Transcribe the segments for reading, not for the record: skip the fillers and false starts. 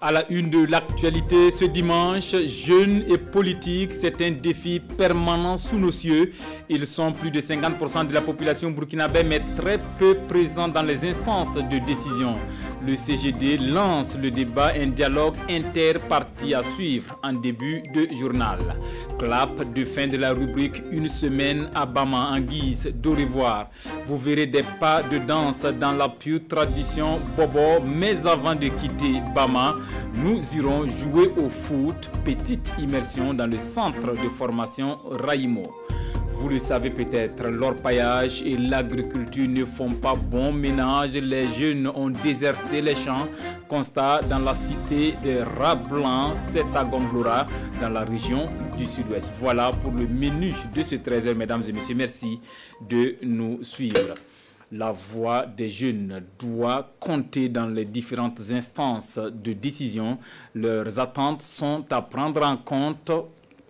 À la une de l'actualité ce dimanche, jeunes et politiques, c'est un défi permanent sous nos cieux. Ils sont plus de 50% de la population burkinabé, mais très peu présents dans les instances de décision. Le CGD lance le débat, un dialogue interparti à suivre en début de journal. Clap de fin de la rubrique Une semaine à Bama en guise d'au revoir. Vous verrez des pas de danse dans la pure tradition Bobo, mais avant de quitter Bama, nous irons jouer au foot, petite immersion dans le centre de formation Raimo. Vous le savez peut-être, l'orpaillage et l'agriculture ne font pas bon ménage. Les jeunes ont déserté les champs. Constat dans la cité de Rablan, c'est à Gonglora, dans la région du sud-ouest. Voilà pour le menu de ce 13h, mesdames et messieurs. Merci de nous suivre. La voix des jeunes doit compter dans les différentes instances de décision. Leurs attentes sont à prendre en compte.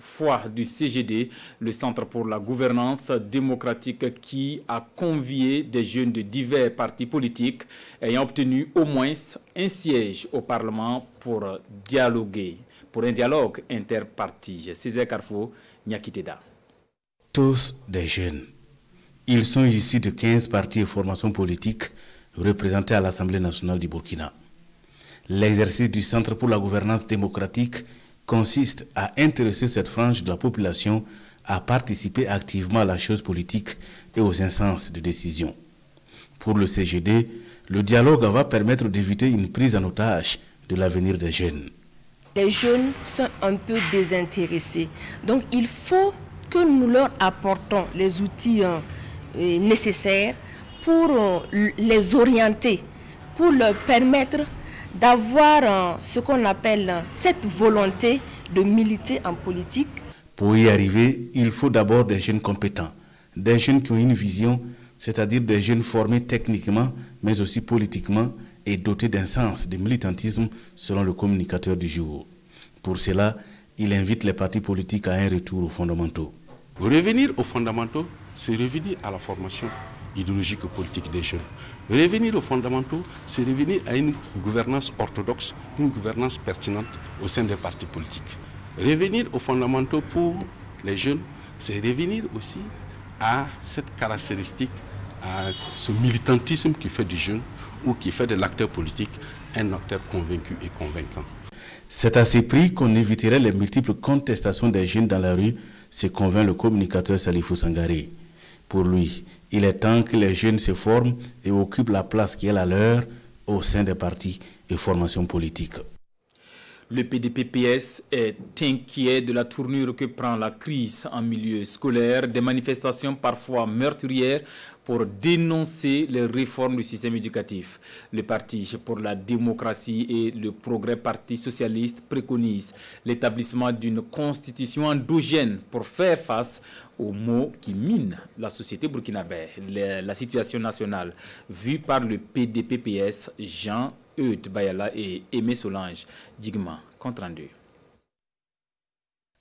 Foi du CGD, le Centre pour la gouvernance démocratique, qui a convié des jeunes de divers partis politiques ayant obtenu au moins un siège au Parlement pour dialoguer, pour un dialogue interparti. Césaire Carrefour, Nyakiteda. Tous des jeunes. Ils sont issus de 15 partis et formations politiques représentés à l'Assemblée nationale du Burkina. L'exercice du Centre pour la gouvernance démocratique consiste à intéresser cette frange de la population à participer activement à la chose politique et aux instances de décision. Pour le CGD, le dialogue va permettre d'éviter une prise en otage de l'avenir des jeunes. Les jeunes sont un peu désintéressés. Donc il faut que nous leur apportons les outils nécessaires pour les orienter, pour leur permettre d'avoir ce qu'on appelle cette volonté de militer en politique. Pour y arriver, il faut d'abord des jeunes compétents, des jeunes qui ont une vision, c'est-à-dire des jeunes formés techniquement, mais aussi politiquement et dotés d'un sens de militantisme selon le communicateur du jour. Pour cela, il invite les partis politiques à un retour aux fondamentaux. Revenir aux fondamentaux, c'est revenir à la formation idéologique et politique des jeunes. Revenir aux fondamentaux, c'est revenir à une gouvernance orthodoxe, une gouvernance pertinente au sein des partis politiques. Revenir aux fondamentaux pour les jeunes, c'est revenir aussi à cette caractéristique, à ce militantisme qui fait du jeune ou qui fait de l'acteur politique un acteur convaincu et convaincant. C'est à ces prix qu'on éviterait les multiples contestations des jeunes dans la rue, se convainc le communicateur Salifou Sangaré. Pour lui, il est temps que les jeunes se forment et occupent la place qui est la leur au sein des partis et formations politiques. Le PDP-PS est inquiet de la tournure que prend la crise en milieu scolaire, des manifestations parfois meurtrières pour dénoncer les réformes du système éducatif. Le Parti pour la démocratie et le progrès parti socialiste préconise l'établissement d'une constitution endogène pour faire face aux maux qui minent la société burkinabé. La situation nationale vue par le PDP-PS, Jean-Eudes Bayala et Aimé Solange, Digma, compte rendu.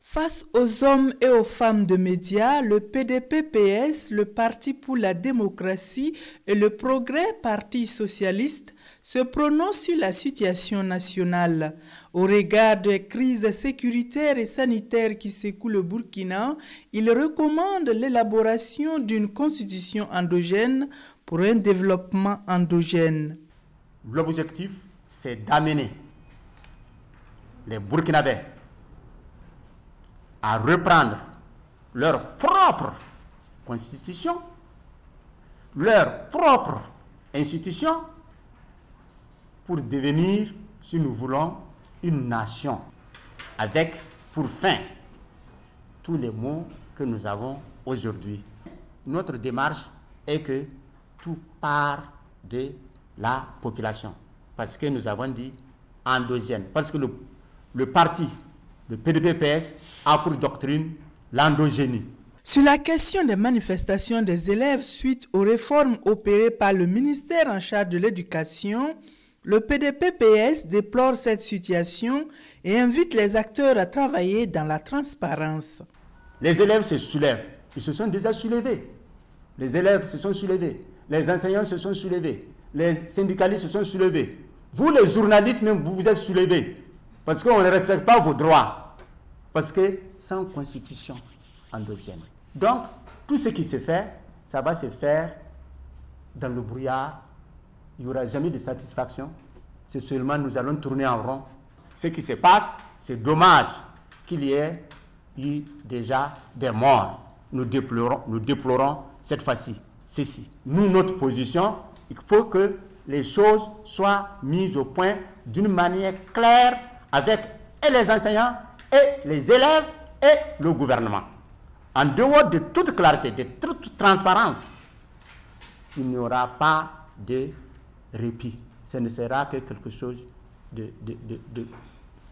Face aux hommes et aux femmes de médias, le PDP-PS, le Parti pour la démocratie et le progrès parti socialiste se prononcent sur la situation nationale. Au regard des crises sécuritaires et sanitaires qui secouent le Burkina, il recommande l'élaboration d'une constitution endogène pour un développement endogène. L'objectif, c'est d'amener les Burkinabés à reprendre leur propre constitution, leur propre institution, pour devenir, si nous voulons, une nation, avec pour fin tous les maux que nous avons aujourd'hui. Notre démarche est que tout part de la population, parce que nous avons dit endogène, parce que le parti, le PDP-PS, a pour doctrine l'endogénie. Sur la question des manifestations des élèves suite aux réformes opérées par le ministère en charge de l'éducation, le PDP-PS déplore cette situation et invite les acteurs à travailler dans la transparence. Les élèves se soulèvent, ils se sont déjà soulevés. Les élèves se sont soulevés, les enseignants se sont soulevés, les syndicalistes se sont soulevés. Vous les journalistes même, vous vous êtes soulevés parce qu'on ne respecte pas vos droits. Parce que sans constitution endogène. Donc, tout ce qui se fait, ça va se faire dans le brouillard. Il n'y aura jamais de satisfaction. C'est seulement nous allons tourner en rond. Ce qui se passe, c'est dommage qu'il y ait eu déjà des morts. Nous déplorons cette fois-ci ceci. Nous, notre position, il faut que les choses soient mises au point d'une manière claire avec et les enseignants, et les élèves, et le gouvernement. En dehors de toute clarté, de toute transparence, il n'y aura pas de répit. Ce ne sera que quelque chose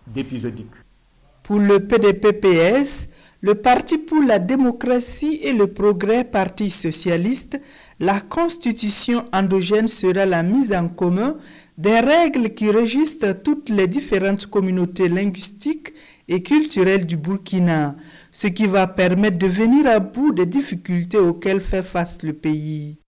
d'épisodique. Pour le PDP-PS, le Parti pour la démocratie et le progrès, Parti socialiste, la constitution endogène sera la mise en commun des règles qui régissent toutes les différentes communautés linguistiques et culturelles du Burkina, ce qui va permettre de venir à bout des difficultés auxquelles fait face le pays.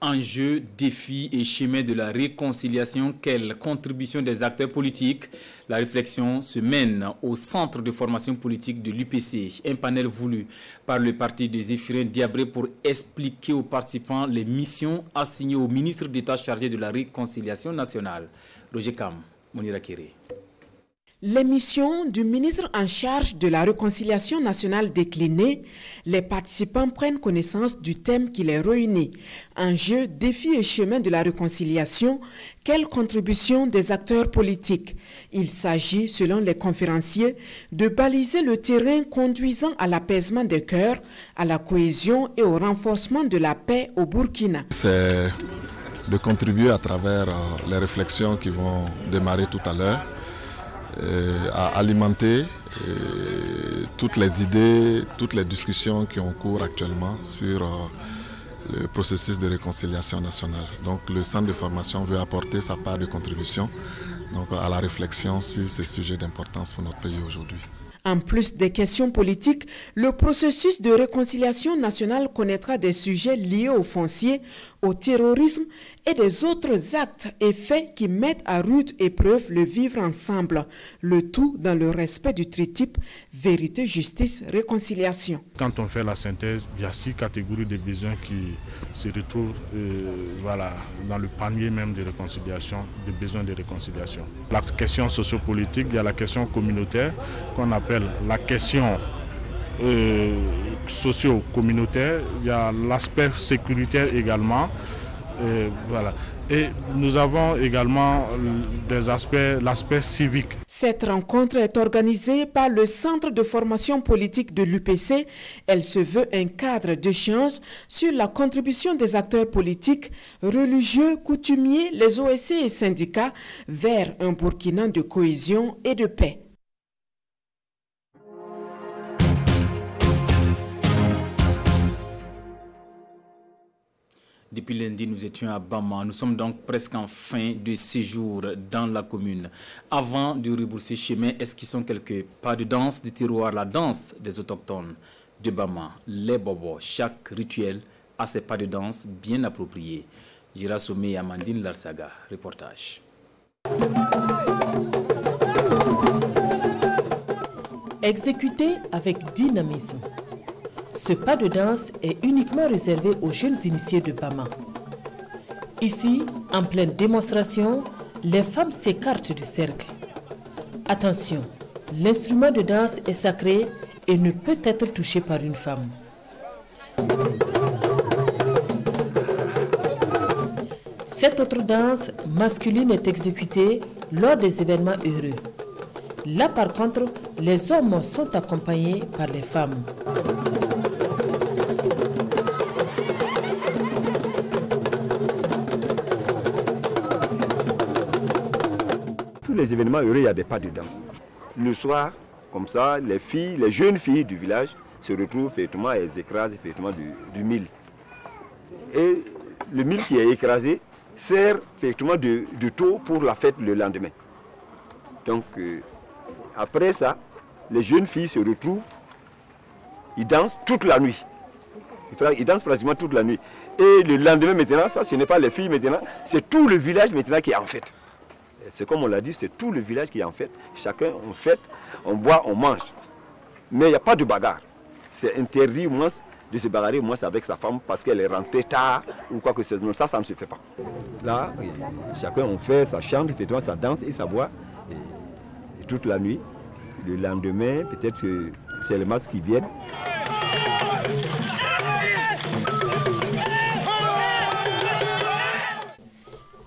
Enjeux, défis et chemin de la réconciliation, quelle contribution des acteurs politiques? La réflexion se mène au centre de formation politique de l'UPC, un panel voulu par le parti de Zéphirin Diabré pour expliquer aux participants les missions assignées au ministre d'État chargé de la réconciliation nationale. Roger Kam, Monira Kéré. Les missions du ministre en charge de la réconciliation nationale déclinées, les participants prennent connaissance du thème qui les réunit. Enjeux, défis et chemin de la réconciliation, quelle contribution des acteurs politiques? Il s'agit, selon les conférenciers, de baliser le terrain conduisant à l'apaisement des cœurs, à la cohésion et au renforcement de la paix au Burkina. C'est de contribuer à travers les réflexions qui vont démarrer tout à l'heure, à alimenter toutes les idées, toutes les discussions qui ont cours actuellement sur le processus de réconciliation nationale. Donc le centre de formation veut apporter sa part de contribution donc, à la réflexion sur ces sujets d'importance pour notre pays aujourd'hui. En plus des questions politiques, le processus de réconciliation nationale connaîtra des sujets liés au foncier, au terrorisme et des autres actes et faits qui mettent à rude épreuve le vivre ensemble, le tout dans le respect du tritype vérité, justice, réconciliation. Quand on fait la synthèse, il y a 6 catégories de besoins qui se retrouvent dans le panier même de réconciliation, de besoins de réconciliation. La question sociopolitique, il y a la question communautaire qu'on appelle la question socio-communautaire, il y a l'aspect sécuritaire également. Et nous avons également l'aspect civique. Cette rencontre est organisée par le Centre de formation politique de l'UPC. Elle se veut un cadre d'échange sur la contribution des acteurs politiques, religieux, coutumiers, les OSC et syndicats vers un Burkina de cohésion et de paix. Depuis lundi, nous étions à Bama. Nous sommes donc presque en fin de séjour dans la commune. Avant de rebourser chemin, esquissons quelques pas de danse du terroir, la danse des autochtones de Bama, les bobos. Chaque rituel a ses pas de danse bien appropriés. Gira Somé et Amandine Larsaga. Reportage. Exécuté avec dynamisme. Ce pas de danse est uniquement réservé aux jeunes initiés de Bama. Ici, en pleine démonstration, les femmes s'écartent du cercle. Attention, l'instrument de danse est sacré et ne peut être touché par une femme. Cette autre danse masculine est exécutée lors des événements heureux. Là, par contre, les hommes sont accompagnés par les femmes. Les événements heureux, il y a des pas de danse. Le soir, comme ça, les jeunes filles du village se retrouvent effectivement, elles écrasent effectivement du mil. Et le mil qui est écrasé sert effectivement de taux pour la fête le lendemain. Donc, après ça, les jeunes filles se retrouvent, ils dansent toute la nuit. Ils dansent pratiquement toute la nuit. Et le lendemain maintenant, ça ce n'est pas les filles maintenant, c'est tout le village maintenant qui est en fête. C'est comme on l'a dit, c'est tout le village qui est en fête. Chacun en fête, on boit, on mange. Mais il n'y a pas de bagarre. C'est interdit au moins de se bagarrer au moins avec sa femme parce qu'elle est rentrée tard ou quoi que ce soit. Ça ne se fait pas. Là, chacun on fait, ça chante, effectivement, ça danse et ça boit. Et toute la nuit, le lendemain, peut-être que c'est les masses qui viennent.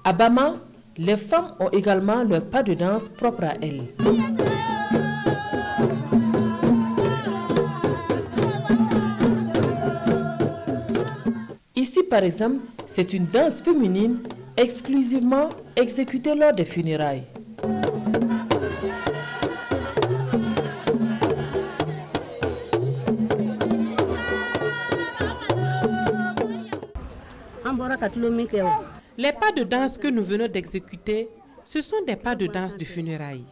À Bama, les femmes ont également leur pas de danse propre à elles. Ici, par exemple, c'est une danse féminine exclusivement exécutée lors des funérailles. Les pas de danse que nous venons d'exécuter, ce sont des pas de danse du funérailles.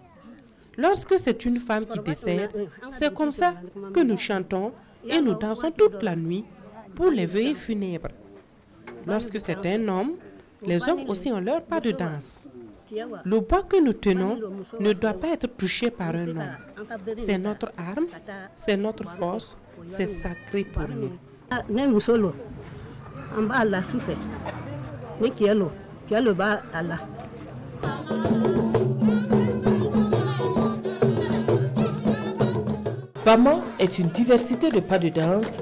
Lorsque c'est une femme qui décède, c'est comme ça que nous chantons et nous dansons toute la nuit pour les veillées funèbres. Lorsque c'est un homme, les hommes aussi ont leur pas de danse. Le bois que nous tenons ne doit pas être touché par un homme. C'est notre arme, c'est notre force, c'est sacré pour nous. Bama est une diversité de pas de danse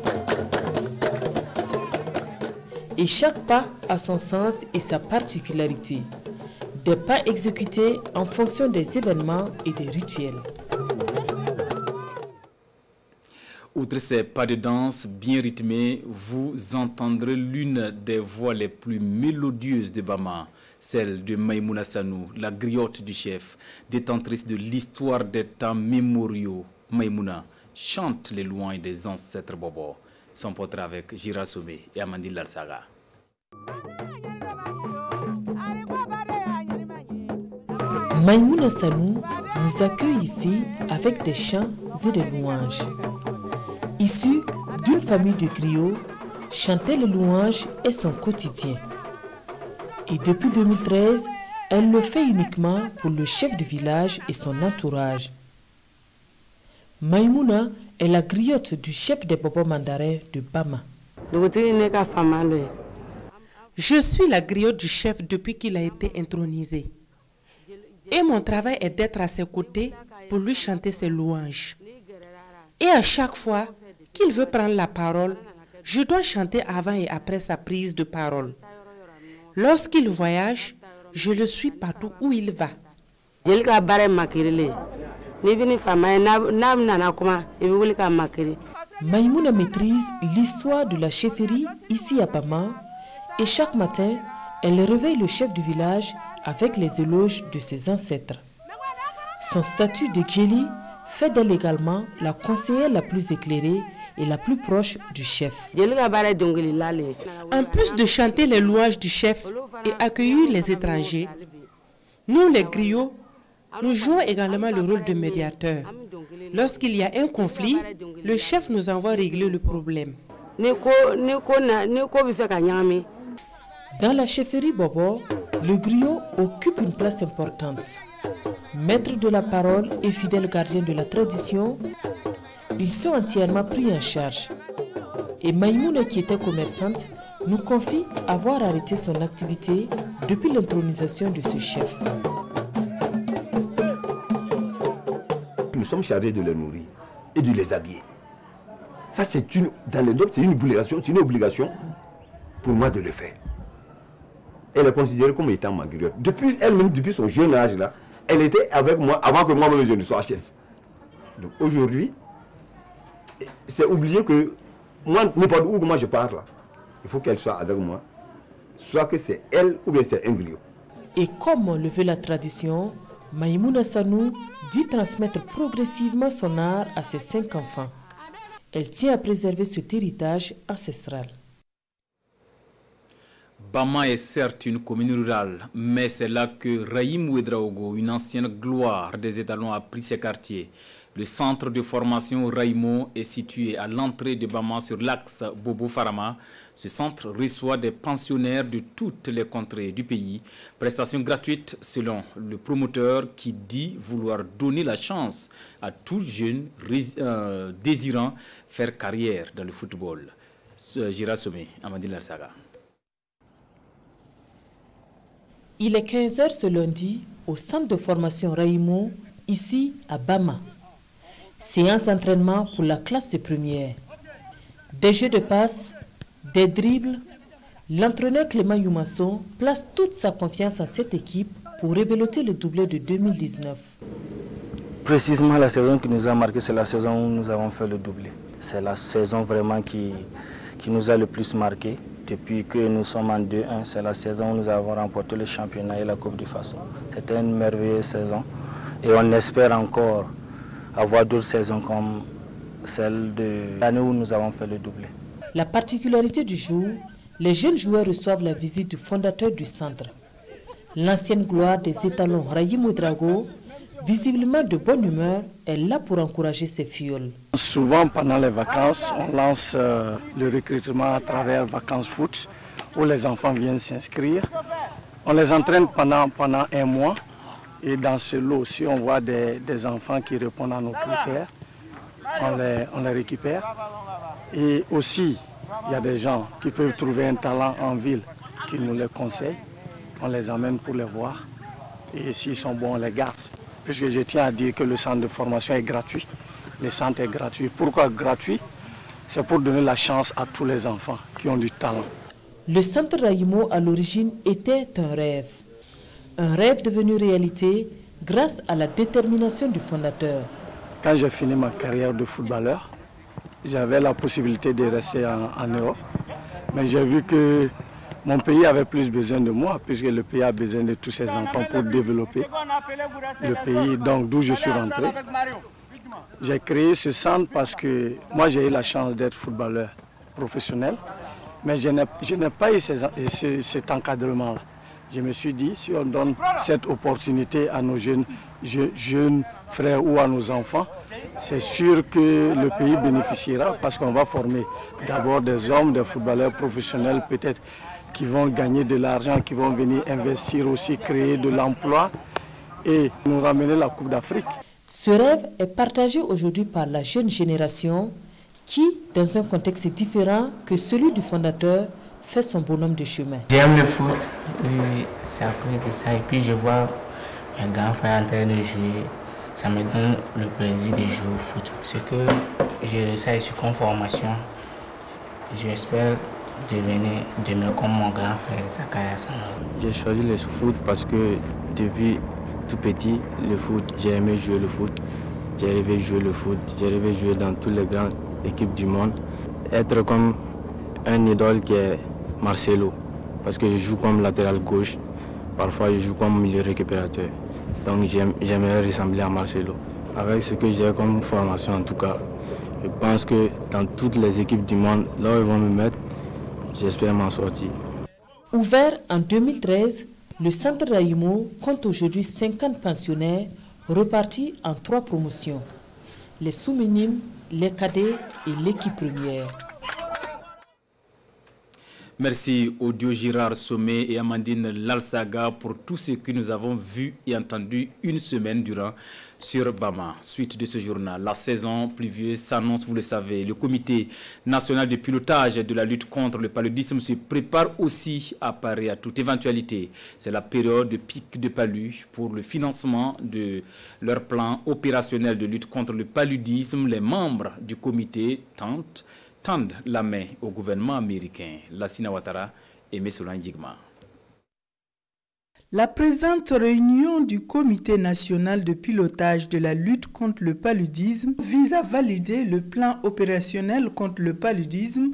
et chaque pas a son sens et sa particularité. Des pas exécutés en fonction des événements et des rituels. Outre ces pas de danse bien rythmés, vous entendrez l'une des voix les plus mélodieuses de Bama, celle de Maïmouna Sanou, la griotte du chef, détentrice de l'histoire des temps mémoriaux. Maïmouna chante les louanges des ancêtres Bobo. Son portrait avec Gira Somé et Amandine Lalsaga. Maïmouna Sanou nous accueille ici avec des chants et des louanges. Issue d'une famille de griots, chanter les louanges est son quotidien. Et depuis 2013, elle le fait uniquement pour le chef de village et son entourage. Maïmouna est la griotte du chef des Bobo mandarins de Bama. Je suis la griotte du chef depuis qu'il a été intronisé. Et mon travail est d'être à ses côtés pour lui chanter ses louanges. Et à chaque fois qu'il veut prendre la parole, je dois chanter avant et après sa prise de parole. Lorsqu'il voyage, je le suis partout où il va. Maïmouna maîtrise l'histoire de la chefferie ici à Bama et chaque matin, elle réveille le chef du village avec les éloges de ses ancêtres. Son statut de Djeli fait d'elle également la conseillère la plus éclairée et la plus proche du chef. En plus de chanter les louanges du chef et accueillir les étrangers, nous les griots, nous jouons également le rôle de médiateur. Lorsqu'il y a un conflit, le chef nous envoie régler le problème. Dans la chefferie Bobo, le griot occupe une place importante. Maître de la parole et fidèle gardien de la tradition, ils sont entièrement pris en charge. Et Maïmouna, qui était commerçante, nous confie avoir arrêté son activité depuis l'intronisation de ce chef. Nous sommes chargés de les nourrir et de les habiller. Ça, dans les notes, c'est une obligation pour moi de le faire. Elle est considérée comme étant ma griotte. Depuis elle-même, depuis son jeune âge là, elle était avec moi avant que moi-même je ne sois chef. Donc aujourd'hui, c'est obligé que moi, n'importe où moi je pars là, il faut qu'elle soit avec moi. Soit que c'est elle ou bien c'est un griot. Et comme le veut la tradition, Maïmouna Sanou dit transmettre progressivement son art à ses 5 enfants. Elle tient à préserver cet héritage ancestral. Bama est certes une commune rurale, mais c'est là que Raïm Ouedraogo, une ancienne gloire des étalons, a pris ses quartiers. Le centre de formation Raimo est situé à l'entrée de Bama sur l'axe Bobo-Farama. Ce centre reçoit des pensionnaires de toutes les contrées du pays. Prestation gratuite selon le promoteur qui dit vouloir donner la chance à tout jeune désirant faire carrière dans le football. Gira Somé, Amandine Larsaga. Il est 15h ce lundi au centre de formation Raimo, ici à Bama. Séance d'entraînement pour la classe de première. Des jeux de passe, des dribbles. L'entraîneur Clément Youmasson place toute sa confiance en cette équipe pour rebeloter le doublé de 2019. Précisément la saison qui nous a marqué, c'est la saison où nous avons fait le doublé. C'est la saison vraiment qui nous a le plus marqué. Depuis que nous sommes en 2-1, c'est la saison où nous avons remporté le championnat et la Coupe du Faso. C'était une merveilleuse saison et on espère encore avoir d'autres saisons comme celle de l'année où nous avons fait le doublé. La particularité du jour, les jeunes joueurs reçoivent la visite du fondateur du centre. L'ancienne gloire des étalons Raimo Drago, visiblement de bonne humeur, est là pour encourager ses fioles. Souvent pendant les vacances, on lance le recrutement à travers Vacances Foot, où les enfants viennent s'inscrire. On les entraîne pendant un mois. Et dans ce lot aussi, on voit des enfants qui répondent à nos critères. On les récupère. Et aussi, il y a des gens qui peuvent trouver un talent en ville, qui nous le conseillent. On les amène pour les voir. Et s'ils sont bons, on les garde. Puisque je tiens à dire que le centre de formation est gratuit. Le centre est gratuit. Pourquoi gratuit? C'est pour donner la chance à tous les enfants qui ont du talent. Le centre Raimo, à l'origine, était un rêve. Un rêve devenu réalité grâce à la détermination du fondateur. Quand j'ai fini ma carrière de footballeur, j'avais la possibilité de rester en Europe. Mais j'ai vu que mon pays avait plus besoin de moi, puisque le pays a besoin de tous ses enfants pour développer le pays, donc d'où je suis rentré. J'ai créé ce centre parce que moi j'ai eu la chance d'être footballeur professionnel, mais je n'ai pas eu cet encadrement-là. Je me suis dit, si on donne cette opportunité à nos jeunes frères ou à nos enfants, c'est sûr que le pays bénéficiera parce qu'on va former d'abord des hommes, des footballeurs professionnels peut-être qui vont gagner de l'argent, qui vont venir investir aussi, créer de l'emploi et nous ramener la Coupe d'Afrique. Ce rêve est partagé aujourd'hui par la jeune génération qui, dans un contexte différent que celui du fondateur, fait son bonhomme de chemin. J'aime le foot, c'est à cause de ça. Et puis je vois mes grands frères en train de jouer. Ça me donne le plaisir de jouer au foot. Ce que je ressens ici comme formation, j'espère devenir demain comme mon grand frère Zakaria Sango. J'ai choisi le foot parce que depuis tout petit, le foot, j'ai aimé jouer le foot. J'ai rêvé jouer le foot. J'ai rêvé jouer dans toutes les grandes équipes du monde. Être comme un idole qui est Marcelo, parce que je joue comme latéral gauche, parfois je joue comme milieu récupérateur. Donc j'aimerais ressembler à Marcelo. Avec ce que j'ai comme formation en tout cas, je pense que dans toutes les équipes du monde, là où ils vont me mettre, j'espère m'en sortir. Ouvert en 2013, le centre Raimo compte aujourd'hui 50 pensionnaires repartis en 3 promotions. Les sous-minimes, les cadets et l'équipe première. Merci Audio Girard Somé et Amandine Lalsaga pour tout ce que nous avons vu et entendu une semaine durant sur Bama. Suite de ce journal, la saison pluvieuse s'annonce, vous le savez. Le comité national de pilotage de la lutte contre le paludisme se prépare aussi à parer à toute éventualité. C'est la période de pic de palud pour le financement de leur plan opérationnel de lutte contre le paludisme. Les membres du comité tendent la main au gouvernement américain. Lassina Ouattara et Messoula Njigma. La présente réunion du Comité national de pilotage de la lutte contre le paludisme vise à valider le plan opérationnel contre le paludisme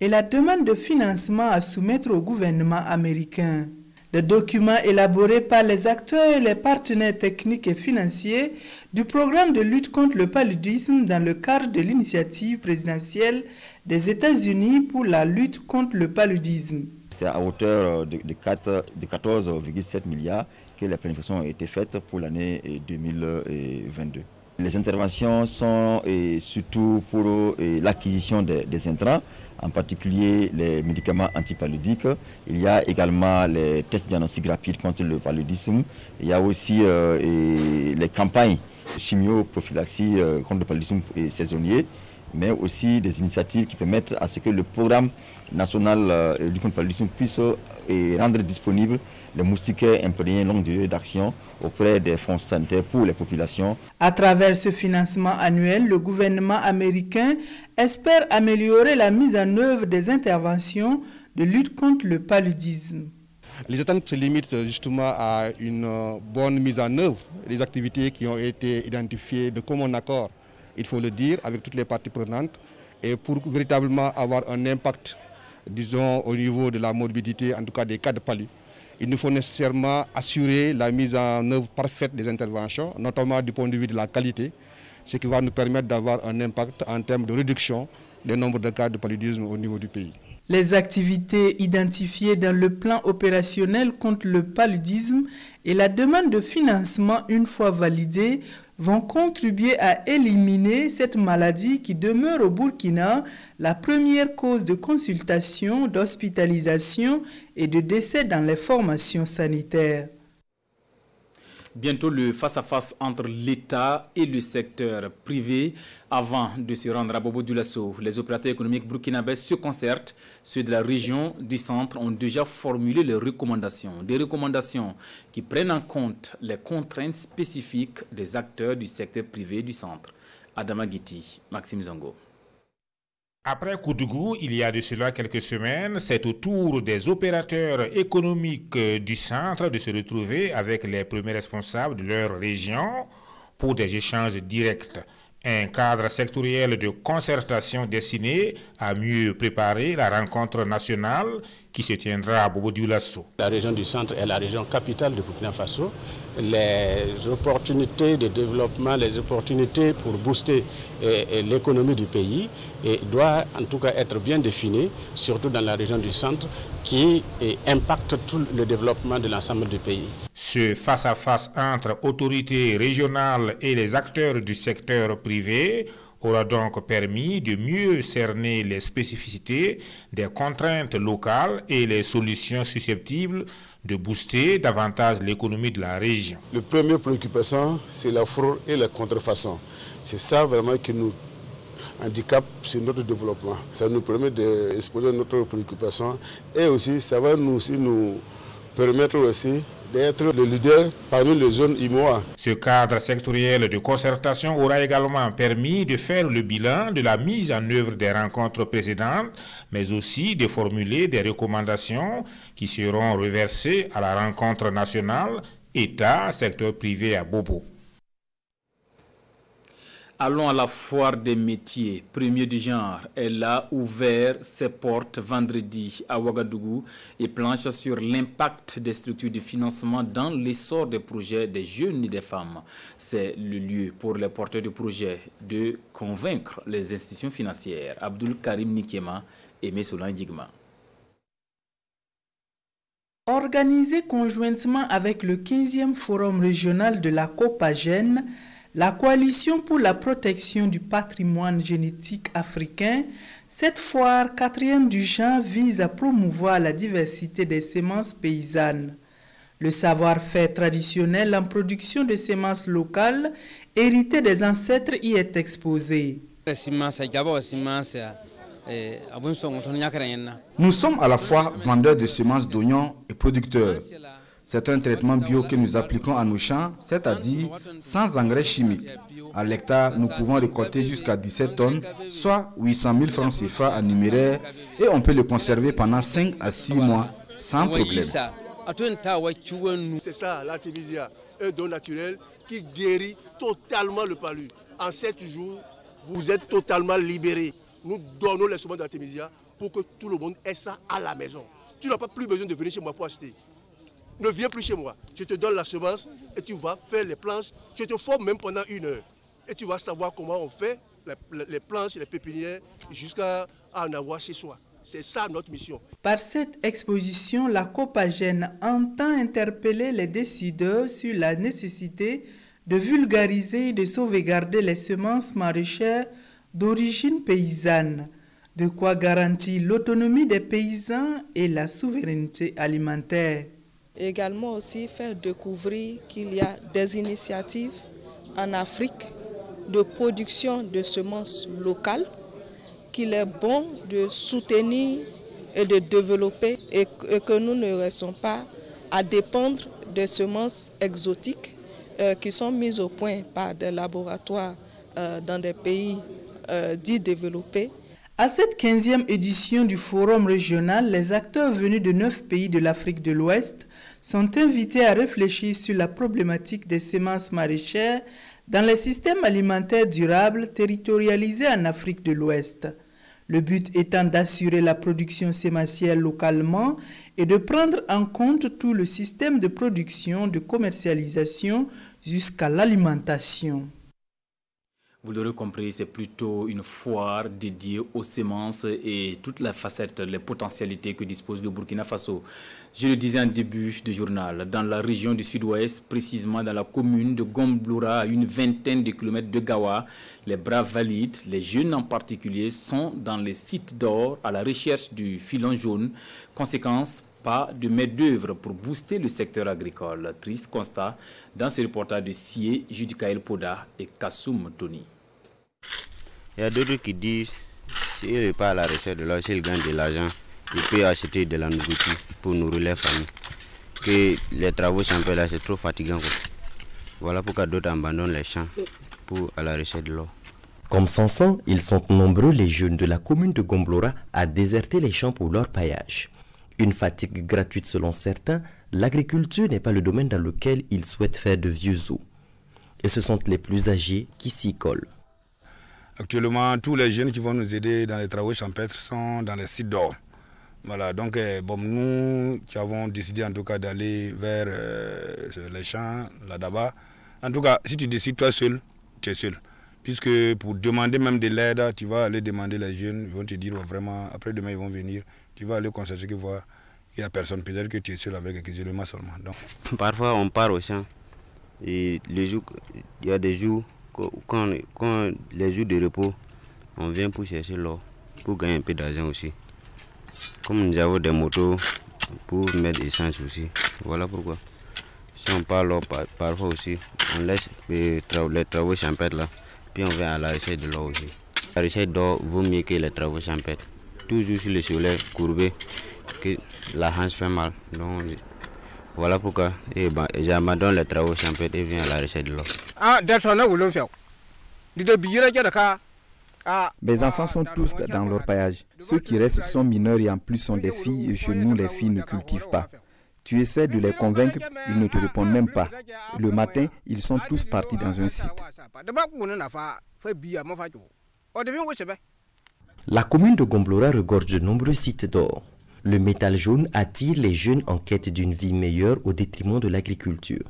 et la demande de financement à soumettre au gouvernement américain. Des documents élaborés par les acteurs et les partenaires techniques et financiers du programme de lutte contre le paludisme dans le cadre de l'initiative présidentielle des États-Unis pour la lutte contre le paludisme. C'est à hauteur de 14,7 milliards que la planification a été faite pour l'année 2022. Les interventions sont surtout pour l'acquisition des intrants, en particulier les médicaments antipaludiques. Il y a également les tests diagnostiques rapides contre le paludisme. Il y a aussi les campagnes chimioprophylaxie contre le paludisme saisonnier, mais aussi des initiatives qui permettent à ce que le programme national du contre le paludisme puisse rendre disponible les moustiquaires imprégnés longue durée d'action auprès des fonds sanitaires pour les populations. À travers ce financement annuel, le gouvernement américain espère améliorer la mise en œuvre des interventions de lutte contre le paludisme. Les attentes se limitent justement à une bonne mise en œuvre des activités qui ont été identifiées de commun accord, il faut le dire, avec toutes les parties prenantes, et pour véritablement avoir un impact, disons, au niveau de la morbidité, en tout cas des cas de palu. Il nous faut nécessairement assurer la mise en œuvre parfaite des interventions, notamment du point de vue de la qualité, ce qui va nous permettre d'avoir un impact en termes de réduction des nombres de cas de paludisme au niveau du pays. Les activités identifiées dans le plan opérationnel contre le paludisme et la demande de financement une fois validée vont contribuer à éliminer cette maladie qui demeure au Burkina la première cause de consultation, d'hospitalisation et de décès dans les formations sanitaires. Bientôt le face-à-face entre l'État et le secteur privé. Avant de se rendre à Bobo-Dioulasso, les opérateurs économiques burkinabés se concertent. Ceux de la région du centre ont déjà formulé leurs recommandations. Des recommandations qui prennent en compte les contraintes spécifiques des acteurs du secteur privé du centre. Adama Guiti, Maxime Zongo. Après Koudougou, il y a de cela quelques semaines, c'est au tour des opérateurs économiques du centre de se retrouver avec les premiers responsables de leur région pour des échanges directs. Un cadre sectoriel de concertation destiné à mieux préparer la rencontre nationale qui se tiendra à Bobo-Dioulasso. La région du centre est la région capitale de Burkina Faso. Les opportunités de développement, les opportunités pour booster l'économie du pays doivent en tout cas être bien définies, surtout dans la région du centre qui impacte tout le développement de l'ensemble du pays. Ce face-à-face entre autorités régionales et les acteurs du secteur privé aura donc permis de mieux cerner les spécificités des contraintes locales et les solutions susceptibles de booster davantage l'économie de la région. Le premier préoccupation, c'est la fraude et la contrefaçon. C'est ça vraiment qui nous handicape sur notre développement. Ça nous permet d'exposer notre préoccupation et aussi ça va nous permettre aussi d'être le leader parmi les zones IMOA. Ce cadre sectoriel de concertation aura également permis de faire le bilan de la mise en œuvre des rencontres précédentes, mais aussi de formuler des recommandations qui seront reversées à la rencontre nationale État, secteur privé à Bobo. Allons à la foire des métiers, premier du genre. Elle a ouvert ses portes vendredi à Ouagadougou et planche sur l'impact des structures de financement dans l'essor des projets des jeunes et des femmes. C'est le lieu pour les porteurs de projets de convaincre les institutions financières. Abdul Karim Nikiema et Messolan Digma. Organisé conjointement avec le 15e forum régional de la COPAGEN, la Coalition pour la protection du patrimoine génétique africain, cette foire 4e du genre vise à promouvoir la diversité des semences paysannes. Le savoir-faire traditionnel en production de semences locales, hérité des ancêtres, y est exposé. Nous sommes à la fois vendeurs de semences d'oignons et producteurs. C'est un traitement bio que nous appliquons à nos champs, c'est-à-dire sans engrais chimiques. À l'hectare, nous pouvons récolter jusqu'à 17 tonnes, soit 800 000 francs CFA en numéraire, et on peut le conserver pendant 5 à 6 mois sans problème. C'est ça, l'artémisia, un don naturel qui guérit totalement le palu. En 7 jours, vous êtes totalement libérés. Nous donnons les semences d'artémisia pour que tout le monde ait ça à la maison. Tu n'as pas plus besoin de venir chez moi pour acheter. Ne viens plus chez moi. Je te donne la semence et tu vas faire les planches. Je te forme même pendant 1 heure. Et tu vas savoir comment on fait les planches, les pépinières, jusqu'à en avoir chez soi. C'est ça notre mission. Par cette exposition, la COPAGEN entend interpeller les décideurs sur la nécessité de vulgariser et de sauvegarder les semences maraîchères d'origine paysanne, de quoi garantir l'autonomie des paysans et la souveraineté alimentaire. Également aussi faire découvrir qu'il y a des initiatives en Afrique de production de semences locales, qu'il est bon de soutenir et de développer et que nous ne restons pas à dépendre des semences exotiques qui sont mises au point par des laboratoires dans des pays dits développés. À cette 15e édition du Forum régional, les acteurs venus de 9 pays de l'Afrique de l'Ouest sont invités à réfléchir sur la problématique des semences maraîchères dans les systèmes alimentaires durables territorialisés en Afrique de l'Ouest. Le but étant d'assurer la production sémancière localement et de prendre en compte tout le système de production, de commercialisation jusqu'à l'alimentation. Vous l'aurez compris, c'est plutôt une foire dédiée aux semences et toutes les facettes, les potentialités que dispose le Burkina Faso. Je le disais en début de journal, dans la région du sud-ouest, précisément dans la commune de Gombloura, à une vingtaine de kilomètres de Gawa, les braves valides, les jeunes en particulier, sont dans les sites d'or à la recherche du filon jaune. Conséquence, pas de main-d'œuvre pour booster le secteur agricole. Triste constat dans ce reportage de Sié, Judikael Poda et Kassoum Tony. Il y a d'autres qui disent s'il n'est pas à la recherche de l'argent, s'il gagne de l'argent, il peut acheter de la nourriture pour nourrir les familles. Que les travaux champêtres là, c'est trop fatigant. Voilà pourquoi d'autres abandonnent les champs pour à la recherche de l'or. Comme Sansan, ils sont nombreux les jeunes de la commune de Gombloura à déserter les champs pour leur paillage. Une fatigue gratuite selon certains, l'agriculture n'est pas le domaine dans lequel ils souhaitent faire de vieux os. Et ce sont les plus âgés qui s'y collent. Actuellement, tous les jeunes qui vont nous aider dans les travaux champêtres sont dans les sites d'or. Voilà, donc bon, nous qui avons décidé en tout cas d'aller vers les champs, là-bas. En tout cas, si tu décides toi seul, tu es seul. Puisque pour demander même de l'aide, tu vas aller demander les jeunes, ils vont te dire vraiment, après demain ils vont venir. Tu vas aller constater qu'il n'y a personne, peut-être que tu es seul avec quelques éléments seulement. Donc. Parfois on part au champ et il y a des jours, quand les jours de repos, on vient pour chercher l'or, pour gagner un peu d'argent aussi. Comme nous avons des motos pour mettre essence aussi, voilà pourquoi. Si on part l'or, parfois aussi, on laisse les travaux champêtres là, puis on vient à la recherche de l'or aussi. La recherche d'or vaut mieux que les travaux champêtres. Toujours sur le soleil courbé, que la hanche fait mal. Donc, voilà pourquoi j'abandonne les travaux champêtres et viens à la recherche de l'or. Mes enfants sont tous dans leur paillage. Ceux qui restent sont mineurs et en plus sont des filles et chez nous les filles ne cultivent pas. Tu essaies de les convaincre, ils ne te répondent même pas. Le matin, ils sont tous partis dans un site. La commune de Gombloura regorge de nombreux sites d'or. Le métal jaune attire les jeunes en quête d'une vie meilleure au détriment de l'agriculture.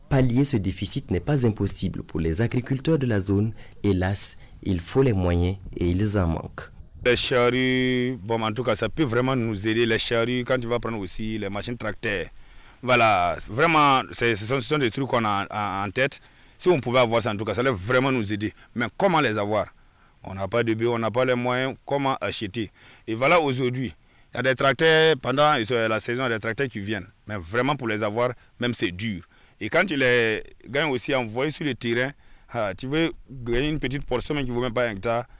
Pallier ce déficit n'est pas impossible pour les agriculteurs de la zone. Hélas, il faut les moyens et ils en manquent. Les charrues, bon, en tout cas, ça peut vraiment nous aider. Les charrues, quand tu vas prendre aussi les machines tracteurs. Voilà, vraiment, ce sont des trucs qu'on a en tête. Si on pouvait avoir ça, en tout cas, ça allait vraiment nous aider. Mais comment les avoir? On n'a pas de bio, on n'a pas les moyens, comment acheter? Et voilà, aujourd'hui, il y a des tracteurs, pendant la saison, il y a des tracteurs qui viennent. Mais vraiment, pour les avoir, même c'est dur. Et quand tu les gagnes aussi, envoyés sur le terrain, tu veux gagner une petite portion, mais qui ne vaut même pas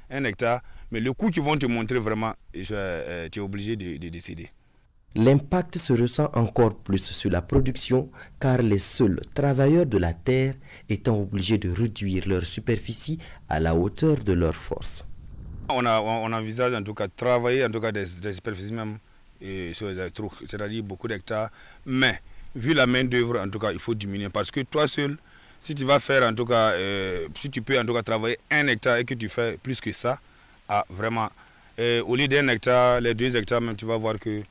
un hectare. Mais le coût qu'ils vont te montrer, vraiment, tu es obligé de décider. L'impact se ressent encore plus sur la production car les seuls travailleurs de la terre étant obligés de réduire leur superficie à la hauteur de leur force. On envisage en tout cas travailler en tout cas des superficies même sur les trucs, c'est-à-dire beaucoup d'hectares. Mais vu la main d'œuvre en tout cas il faut diminuer parce que toi seul, si tu vas faire en tout cas, si tu peux en tout cas travailler 1 hectare et que tu fais plus que ça, vraiment, au lieu d'1 hectare, les 2 hectares même tu vas voir que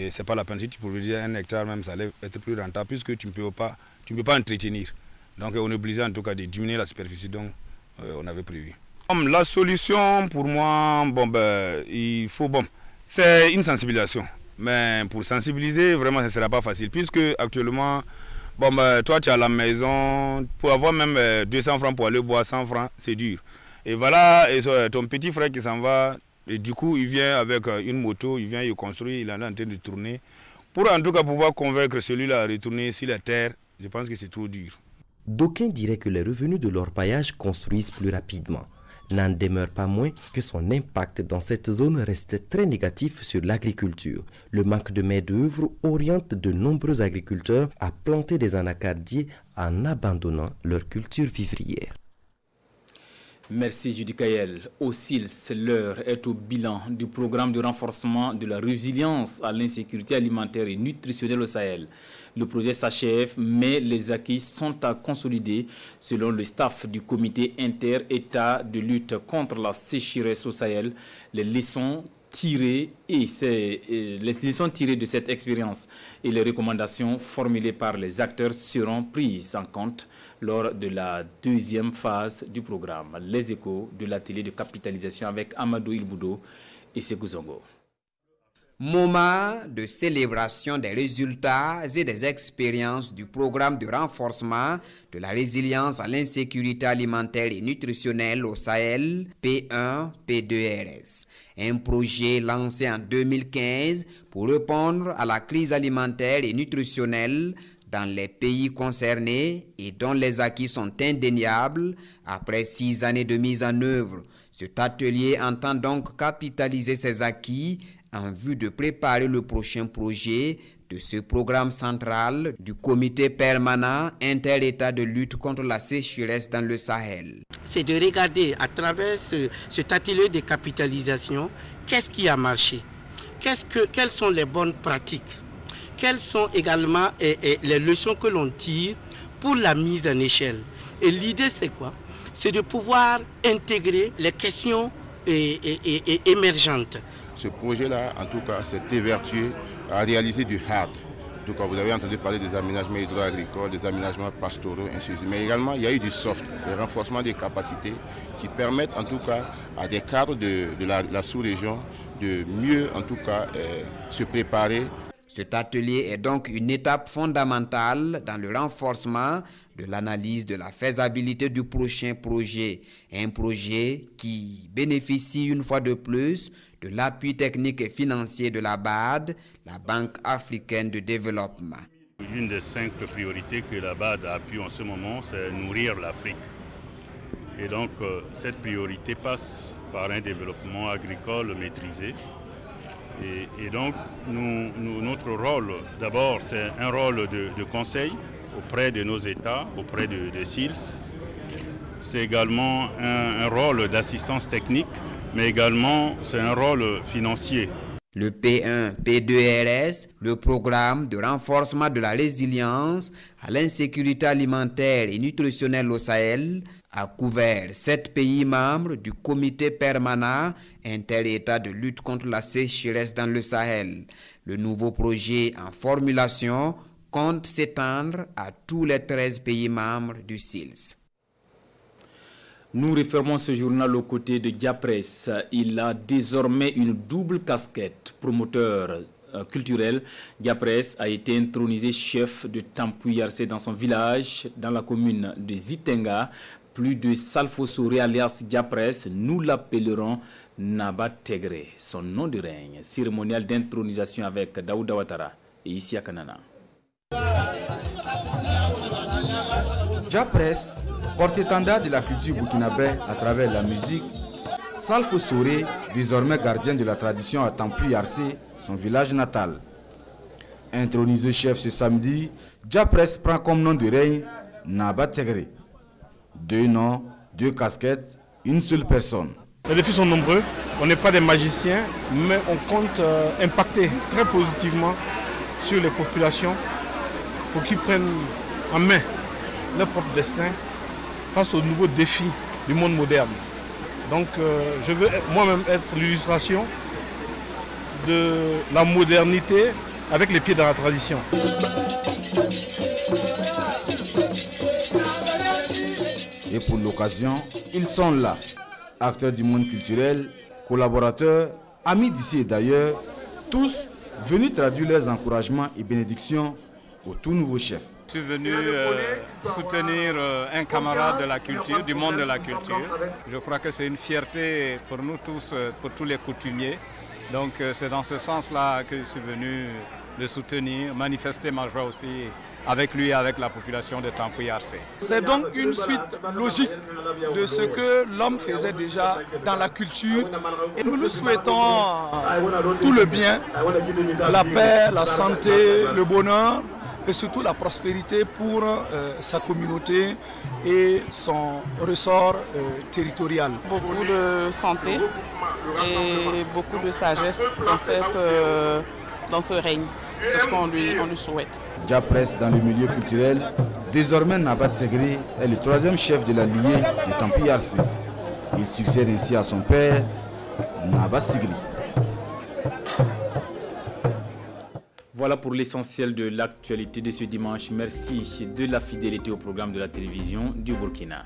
c'est pas la peine. Si tu pouvais dire 1 hectare même, ça allait être plus rentable puisque tu ne peux pas entretenir. Donc on est obligé en tout cas de diminuer la superficie dont on avait prévu. La solution pour moi, il faut, c'est une sensibilisation. Mais pour sensibiliser, vraiment, ce ne sera pas facile puisque actuellement, Bon, bah, toi, tu es à la maison, pour avoir même 200 francs pour aller boire 100 francs, c'est dur. Et voilà, et ton petit frère qui s'en va, et du coup, il vient avec une moto, il vient, il construit, il est en train de tourner. Pour en tout cas pouvoir convaincre celui-là à retourner sur la terre, je pense que c'est trop dur. D'aucuns diraient que les revenus de l'orpaillage construisent plus rapidement. N'en demeure pas moins que son impact dans cette zone reste très négatif sur l'agriculture. Le manque de main-d'œuvre oriente de nombreux agriculteurs à planter des anacardiers en abandonnant leur culture vivrière. Merci Judy Kayel. Au SILS, l'heure est au bilan du programme de renforcement de la résilience à l'insécurité alimentaire et nutritionnelle au Sahel. Le projet s'achève, mais les acquis sont à consolider selon le staff du comité inter-État de lutte contre la sécheresse au Sahel. Les leçons tirées de cette expérience et les recommandations formulées par les acteurs seront prises en compte lors de la deuxième phase du programme. Les échos de l'atelier de capitalisation avec Amadou Ilboudo et Ségou Zongo. Moment de célébration des résultats et des expériences du programme de renforcement de la résilience à l'insécurité alimentaire et nutritionnelle au Sahel, P1, P2RS. Un projet lancé en 2015 pour répondre à la crise alimentaire et nutritionnelle dans les pays concernés et dont les acquis sont indéniables après 6 années de mise en œuvre. Cet atelier entend donc capitaliser ces acquis en vue de préparer le prochain projet de ce programme central du comité permanent inter-État de lutte contre la sécheresse dans le Sahel. C'est de regarder à travers cet atelier de capitalisation, qu'est-ce qui a marché, quelles sont les bonnes pratiques, quelles sont également les leçons que l'on tire pour la mise en échelle. Et l'idée c'est quoi? C'est de pouvoir intégrer les questions émergentes. Ce projet-là, en tout cas, s'est évertué à réaliser du hard. En tout cas, vous avez entendu parler des aménagements hydro-agricoles, des aménagements pastoraux, ainsi de suite. Mais également, il y a eu du soft, le renforcement des capacités qui permettent, en tout cas, à des cadres de la sous-région de mieux, en tout cas, se préparer. Cet atelier est donc une étape fondamentale dans le renforcement de l'analyse de la faisabilité du prochain projet. Un projet qui bénéficie une fois de plus de l'appui technique et financier de la BAD, la Banque africaine de développement. Une des 5 priorités que la BAD appuie en ce moment, c'est nourrir l'Afrique. Et donc cette priorité passe par un développement agricole maîtrisé. Et donc, notre rôle, d'abord, c'est un rôle de conseil auprès de nos États, auprès de SILS. C'est également un rôle d'assistance technique, mais également c'est un rôle financier. Le P1, P2RS, le programme de renforcement de la résilience à l'insécurité alimentaire et nutritionnelle au Sahel, a couvert 7 pays membres du comité permanent inter-État de lutte contre la sécheresse dans le Sahel. Le nouveau projet en formulation compte s'étendre à tous les 13 pays membres du SILS. Nous refermons ce journal aux côtés de Diapresse. Il a désormais une double casquette. Promoteur culturel, Diapresse a été intronisé chef de Tampouy-Yarcé dans son village, dans la commune de Zitenga. Plus de Salfosoré alias Diapresse, nous l'appellerons Naba Tegré. Son nom de règne, cérémonial d'intronisation avec Daouda Ouattara et Isia Kanana. Diapresse, porte-étendard de la culture burkinabé à travers la musique, Salfosoré, désormais gardien de la tradition à Tampouy-Yarcé, son village natal. Intronisé chef ce samedi, Diapresse prend comme nom de règne Naba Tegré. 2 noms, 2 casquettes, une seule personne. Les défis sont nombreux, on n'est pas des magiciens, mais on compte impacter très positivement sur les populations pour qu'ils prennent en main leur propre destin face aux nouveaux défis du monde moderne. Donc je veux moi-même être l'illustration de la modernité avec les pieds dans la tradition. Et pour l'occasion, ils sont là. Acteurs du monde culturel, collaborateurs, amis d'ici et d'ailleurs, tous venus traduire leurs encouragements et bénédictions au tout nouveau chef. suis venu soutenir un camarade de la culture, du monde de la culture. Je crois que c'est une fierté pour nous tous, pour tous les coutumiers. Donc c'est dans ce sens-là que je suis venu le soutenir, manifester ma joie aussi avec lui et avec la population de Tampouy-Arsé. C'est donc une suite logique de ce que l'homme faisait déjà dans la culture et nous lui souhaitons tout le bien, la paix, la santé, le bonheur et surtout la prospérité pour sa communauté et son ressort territorial. Beaucoup de santé et beaucoup de sagesse dans ce règne. C'est ce qu'on lui souhaite. Déjà presque dans le milieu culturel, désormais Nabat Segri est le troisième chef de la lignée de Tampouy-Arsé. Il succède ainsi à son père, Nabat Segri. Voilà pour l'essentiel de l'actualité de ce dimanche. Merci de la fidélité au programme de la télévision du Burkina.